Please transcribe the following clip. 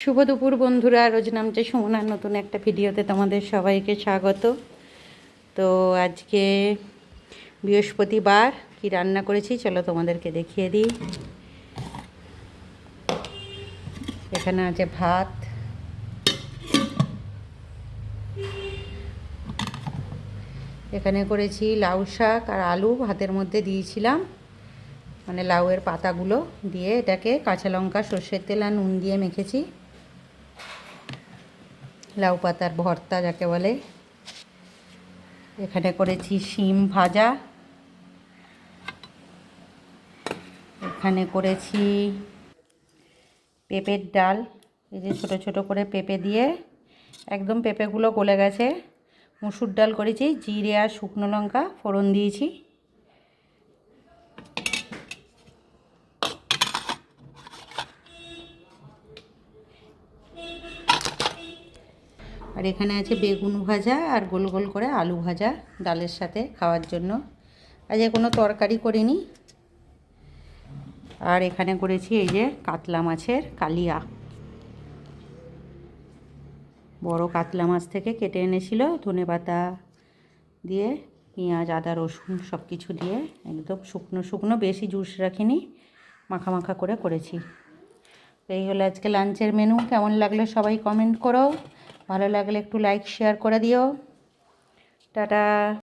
শুভ দুপুর বন্ধুরা, রোজ নামছে সুমনার নতুন একটা ভিডিওতে তোমাদের সবাইকে স্বাগত। তো আজকে বৃহস্পতিবার, কি রান্না করেছি চলো তোমাদেরকে দেখিয়ে দিই। এখানে আছে ভাত, এখানে করেছি লাউ শাক আর আলু ভাতের মধ্যে দিয়েছিলাম, মানে লাউয়ের পাতাগুলো দিয়ে এটাকে কাঁচা লঙ্কা, সর্ষের তেল আর নুন দিয়ে মেখেছি, লাউ পাতার ভর্তা যাকে বলে। এখানে করেছি শিম ভাজা, এখানে করেছি পেঁপের ডাল, এই যে ছোটো ছোটো করে পেঁপে দিয়ে একদম পেঁপেগুলো গলে গেছে। মুসুর ডাল করেছি, জিরে আর শুকনো লঙ্কা ফোড়ন দিয়েছি। আর এখানে আছে বেগুন ভাজা আর গোল গোল করে আলু ভাজা ডালের সাথে খাওয়ার জন্য। আজ কোনো তরকারি করিনি। আর এখানে করেছি এই যে কাতলা মাছের কালিয়া, বড় কাতলা মাছ থেকে কেটে এনেছিল, ধনেপাতা দিয়ে পেঁয়াজ আদা রসুন সব কিছু দিয়ে একদম শুকনো শুকনো, বেশি জুস রাখিনি, মাখা মাখা করে করেছি। তো এই হলো আজকে লাঞ্চের মেনু। কেমন লাগলো সবাই কমেন্ট করো, ভালো লাগলে একটু লাইক শেয়ার করে দিও। টাটা।